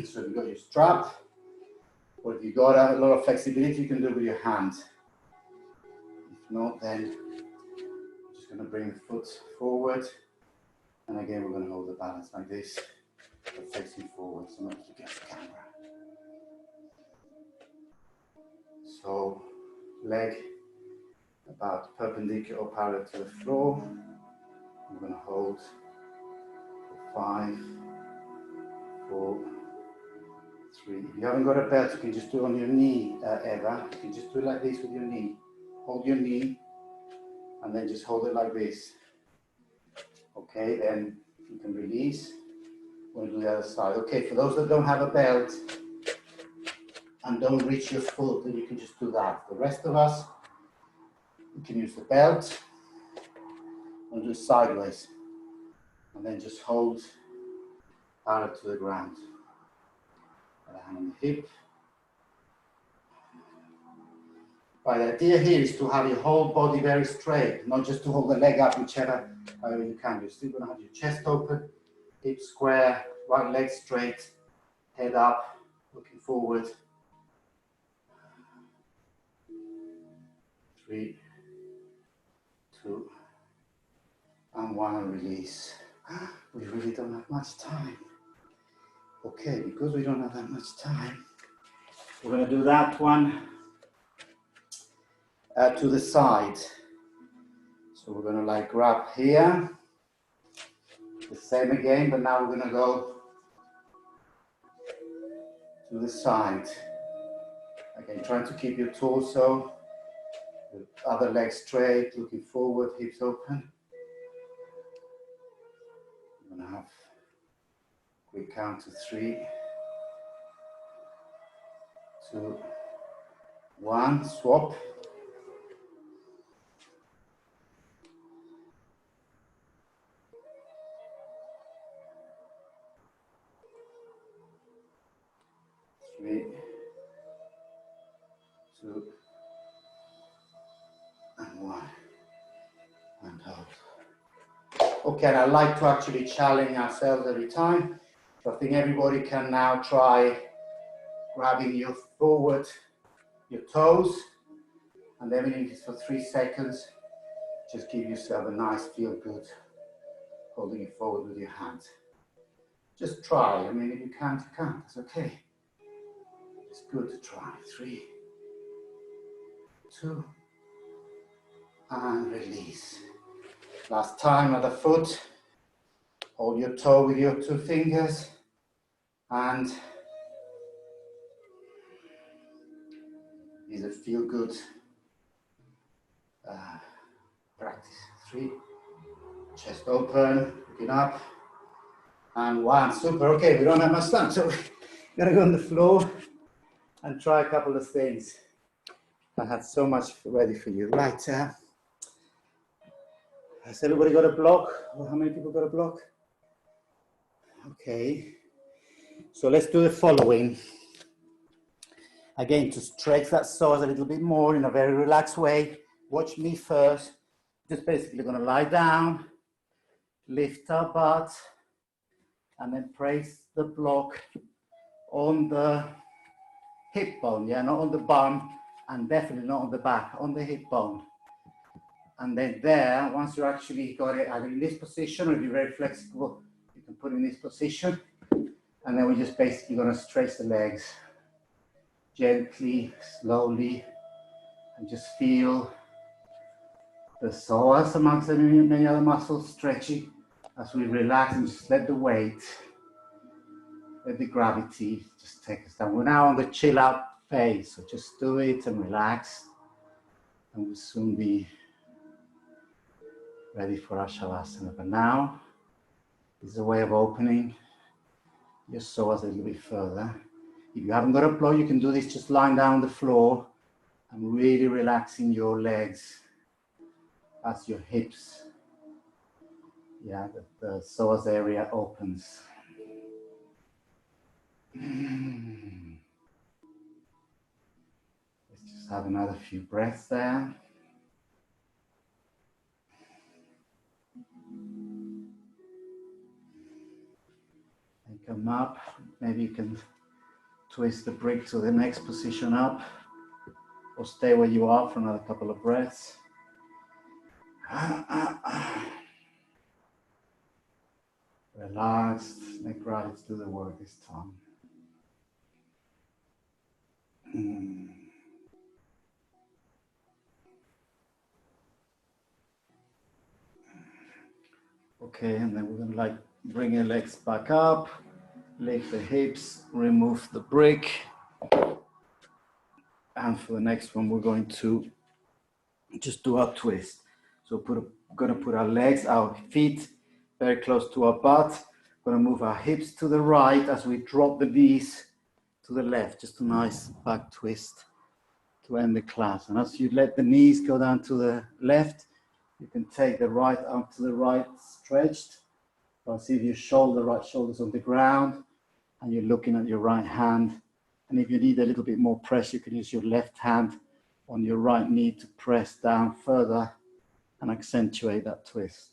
So if you've got your strap, or if you've got a lot of flexibility, you can do it with your hand. If not, then I'm just going to bring the foot forward, and again we're going to hold the balance like this, but facing forward, so not to get the camera. So leg about perpendicular or parallel to the floor. I'm going to hold for 5, 4, 3. If you haven't got a belt, you can just do it on your knee, Eva. You can just do it like this with your knee. Hold your knee, and then just hold it like this. Okay, then you can release. We're going to do the other side. Okay, for those that don't have a belt, and don't reach your foot, then you can just do that. The rest of us, you can use the belt and do sideways. And then just hold parallel to the ground. Hand on the hip. Right, the idea here is to have your whole body very straight, not just to hold the leg up, whichever you can. You're still going to have your chest open, hip square, right leg straight, head up, looking forward. 3, 2, and 1, and release. We really don't have much time. Okay, because we don't have that much time, we're going to do that one to the side. So we're going to like grab here, the same again, but now we're going to go to the side. Again, trying to keep your torso, the other leg straight, looking forward, hips open. We're going to have a quick count to 3, 2, 1, swap. Three, 2, and 1, and out. Okay, and I like to actually challenge ourselves every time. So I think everybody can now try grabbing your forward, your toes, and then even if it's for 3 seconds, just give yourself a nice feel good, holding it forward with your hands. Just try. I mean, if you can't, you can't. It's okay. It's good to try. 3, 2, and release. Last time at the foot, hold your toe with your 2 fingers and is a feel good practice. 3, chest open, looking up, and 1. Super. Okay, we don't have much time, so we're gonna go on the floor and try a couple of things. I had so much ready for you. Right. Has everybody got a block? How many people got a block? Okay. So let's do the following. Again, to stretch that psoas a little bit more in a very relaxed way. Watch me first. Just basically going to lie down, lift our butt, and then place the block on the hip bone. Yeah, not on the bum, and definitely not on the back, on the hip bone. And then there, once you actually got it either in this position or if you're very flexible, you can put it in this position. And then we're just basically going to stretch the legs gently, slowly, and just feel the psoas amongst many other muscles stretching as we relax and just let the weight, let the gravity just take us down. We're now on the chill out phase, so just do it and relax, and we'll soon be ready for our Savasana. But now is a way of opening your psoas a little bit further. If you haven't got a block, you can do this just lying down on the floor and really relaxing your legs as your hips, yeah, the psoas area opens. Let's just have another few breaths there. And come up, maybe you can twist the brick to the next position up, or stay where you are for another couple of breaths. Relaxed, let gravity do the work this time. Okay, and then we're gonna bring your legs back up, lift the hips, remove the brick. And for the next one, we're going to just do our twist. So gonna put our legs, our feet very close to our butt. Gonna move our hips to the right as we drop the knees to the left, just a nice back twist to end the class. And as you let the knees go down to the left, you can take the right arm to the right, stretched. I'll see your right shoulder's on the ground, and you're looking at your right hand. And if you need a little bit more pressure, you can use your left hand on your right knee to press down further and accentuate that twist.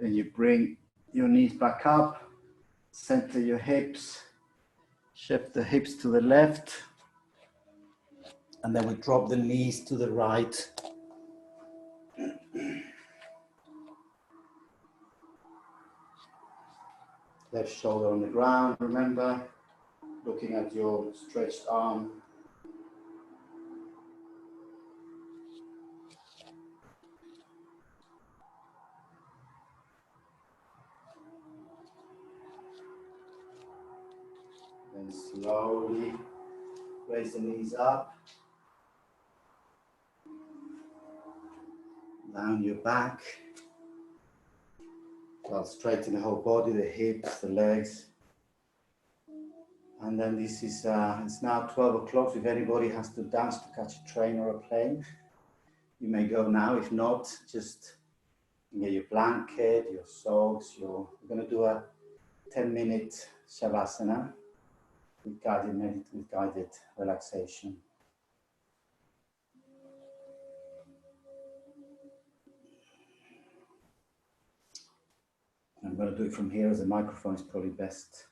Then you bring your knees back up, center your hips, shift the hips to the left, and then we drop the knees to the right. Left shoulder on the ground, remember, looking at your stretched arm. Then slowly raise the knees up, down your back, while straighten the whole body, the hips, the legs. And then this is, it's now 12 o'clock, so if anybody has to dance to catch a train or a plane, you may go now. If not, just get your blanket, your socks, we're gonna do a 10-minute Savasana with guided relaxation. I'm going to do it from here, as the microphone is probably best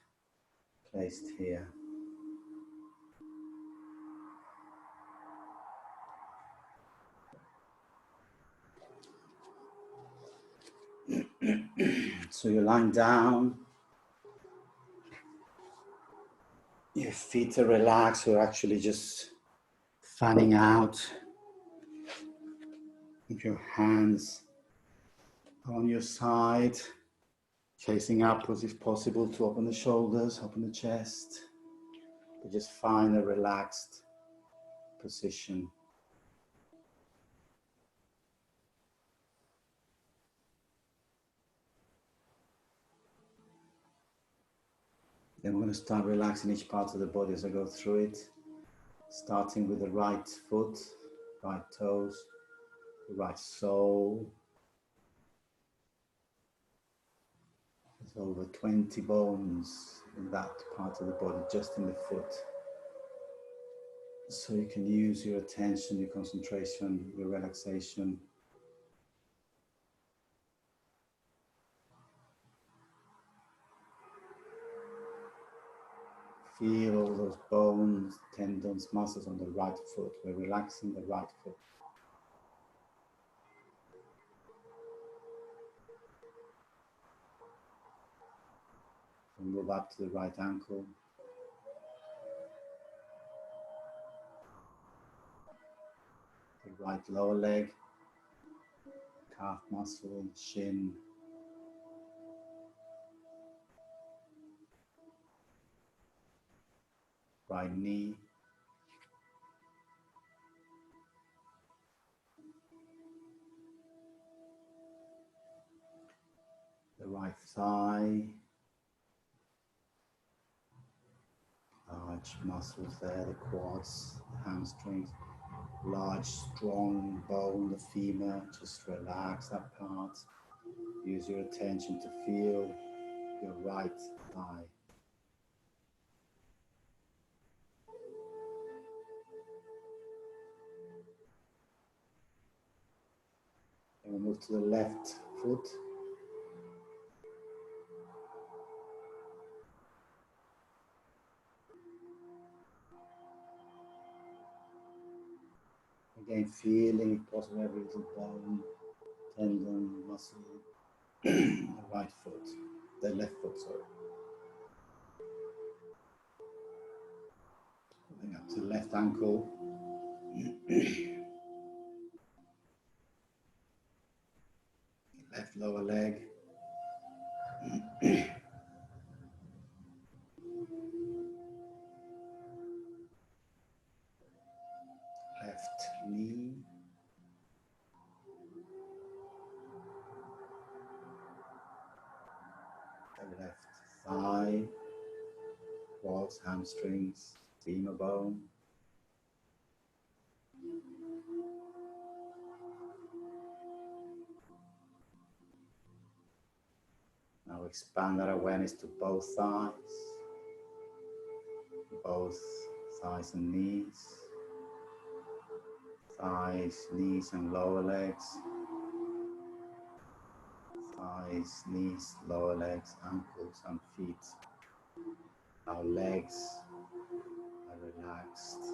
placed here. So you're lying down, your feet are relaxed, you're actually just fanning out. With your hands on your side, chasing upwards if possible to open the shoulders, open the chest. But just find a relaxed position. Then we're going to start relaxing each part of the body as I go through it. Starting with the right foot, right toes, the right sole. There's over 20 bones in that part of the body, just in the foot. So you can use your attention, your concentration, your relaxation. Feel all those bones, tendons, muscles on the right foot. We're relaxing the right foot. And move up to the right ankle. The right lower leg, calf muscle, shin. Right knee. The right thigh. Large muscles there, the quads, the hamstrings. Large, strong bone, the femur. Just relax that part. Use your attention to feel your right thigh. And we'll move to the left foot. Again, feeling if possible every little bone, tendon, muscle. The right foot, the left foot, sorry. Moving up to the left ankle. Left lower leg. left thigh, quads, hamstrings, femur bone. Now expand that awareness to both thighs and knees and lower legs, thighs, knees, lower legs, ankles and feet. Our legs are relaxed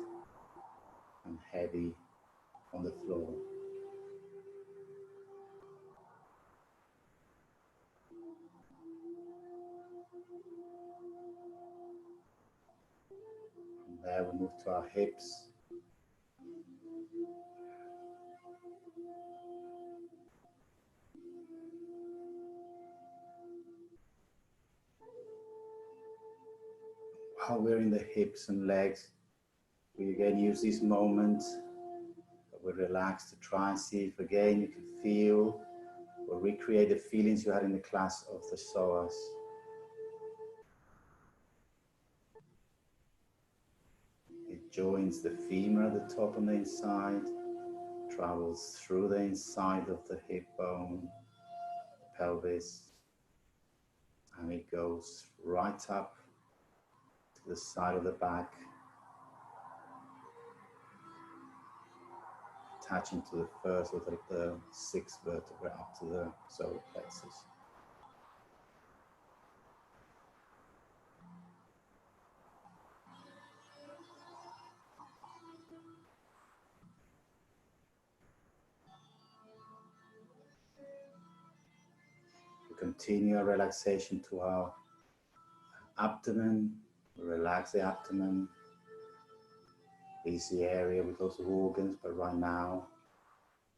and heavy on the floor. From there we move to our hips. While we're in the hips and legs, we again use this moment that we relax to try and see if again you can feel or recreate the feelings you had in the class of the Psoas. It joins the femur at the top and the inside, travels through the inside of the hip bone, pelvis, and it goes right up to the side of the back, attaching to the first of the sixth vertebra up to the solar plexus. We continue our relaxation to our abdomen. We relax the abdomen, busy area with lots of organs, but right now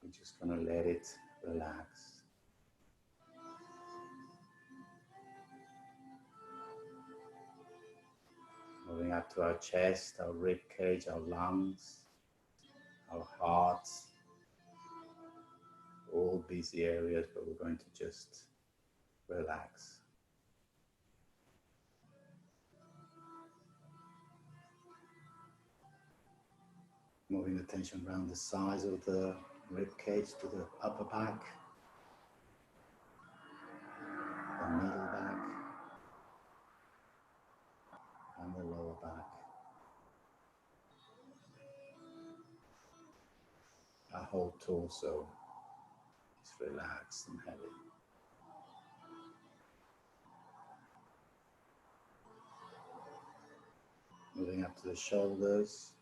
we're just going to let it relax. Moving up to our chest, our rib cage, our lungs, our heart, all busy areas, but we're going to just relax. Moving the attention around the sides of the rib cage to the upper back, the middle back, and the lower back. Our whole torso is relaxed and heavy. Moving up to the shoulders.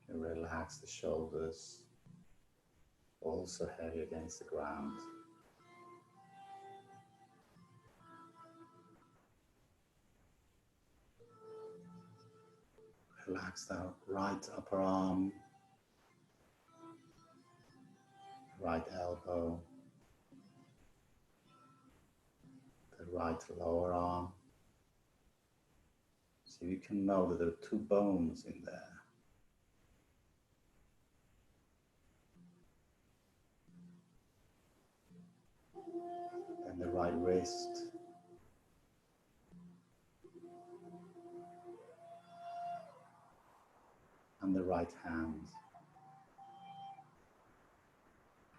And relax the shoulders, also heavy against the ground. Relax the right upper arm, right elbow, the right lower arm. So you can know that there are two bones in there. And the right wrist. And the right hand.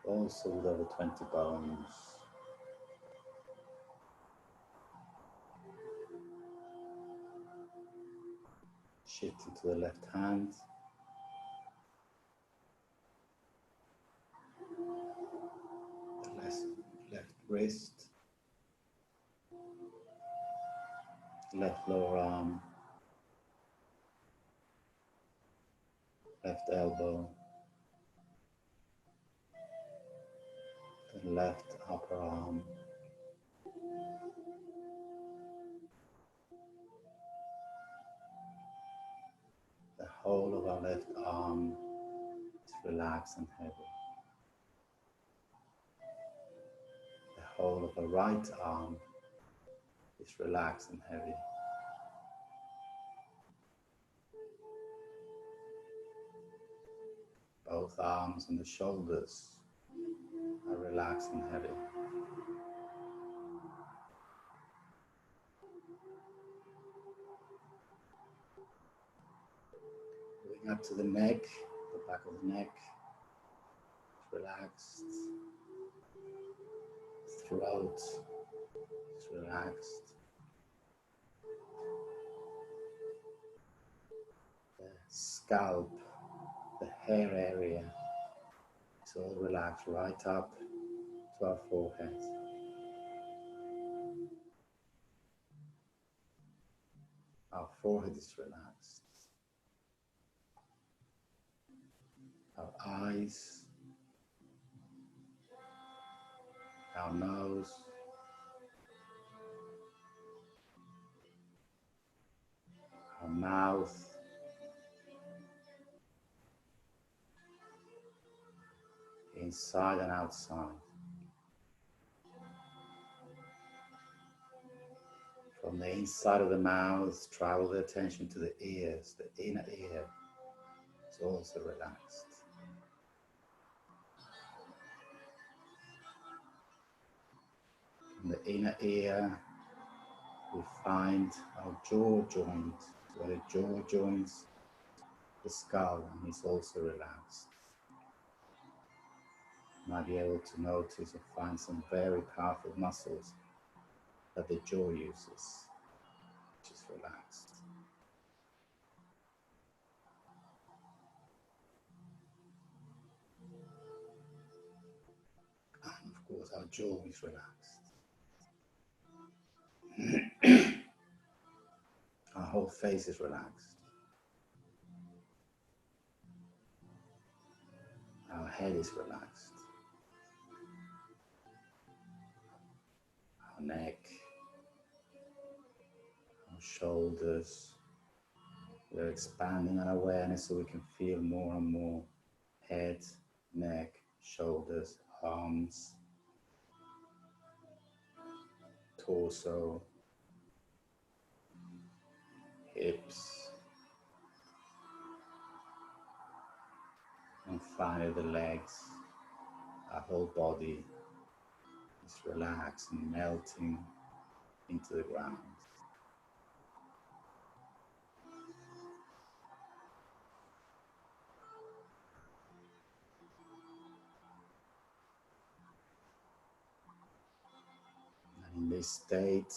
Also with over 20 bones. Shifting to the left hand. The left wrist. Left lower arm. Left elbow. The left upper arm. The whole of our left arm is relaxed and heavy. The whole of our right arm is relaxed and heavy. Both arms and the shoulders are relaxed and heavy. Up to the neck, the back of the neck, relaxed. Throat is relaxed. The scalp, the hair area is all relaxed right up to our forehead. Our forehead is relaxed. Our eyes, our nose, our mouth, inside and outside. From the inside of the mouth, travel the attention to the ears. The inner ear is also relaxed. From the inner ear, we find our jaw joint, where the jaw joins the skull and is also relaxed. You might be able to notice or find some very powerful muscles that the jaw uses, which is relaxed. And of course our jaw is relaxed. Our whole face is relaxed. Our head is relaxed. Our neck, our shoulders. We're expanding our awareness so we can feel more and more head, neck, shoulders, arms, torso, hips, and finally the legs. Our whole body is relaxed and melting into the ground. And in this state,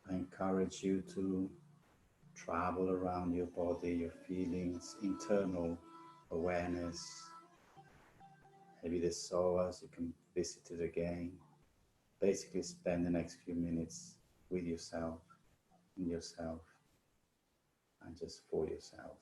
I encourage you to travel around your body, your feelings, internal awareness. Maybe the psoas, you can visit it again. Basically spend the next few minutes with yourself, in yourself, and just for yourself.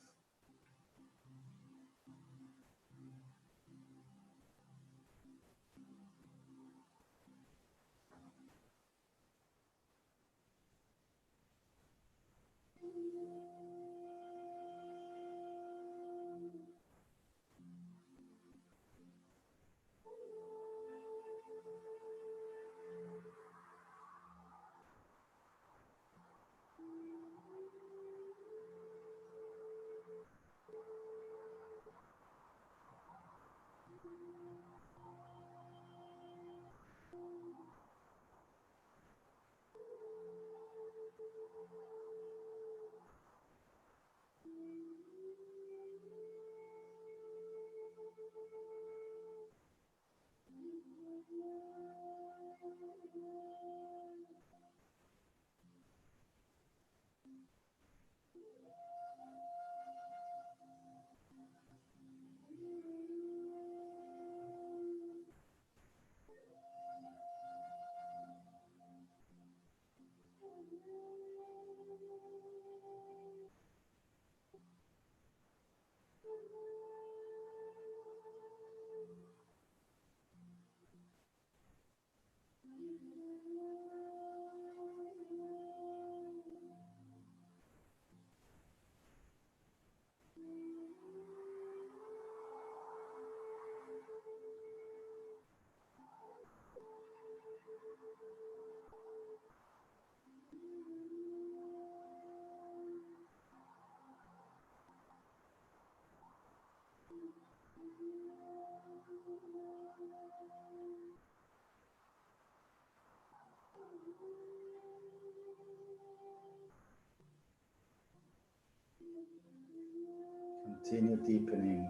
Continue deepening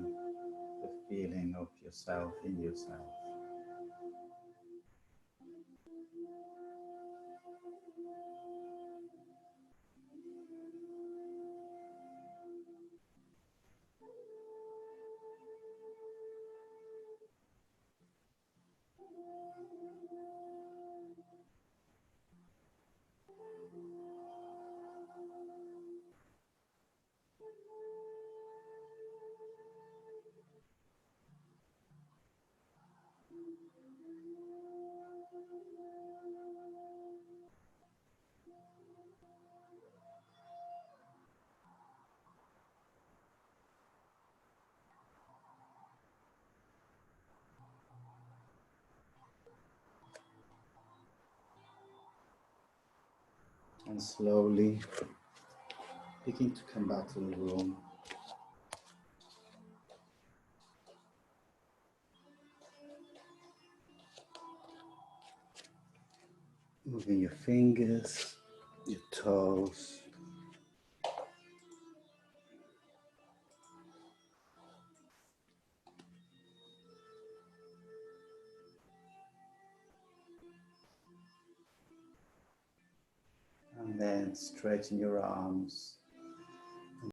the feeling of yourself in yourself. And slowly begin to come back to the room. Moving your fingers, your toes. And then stretching your arms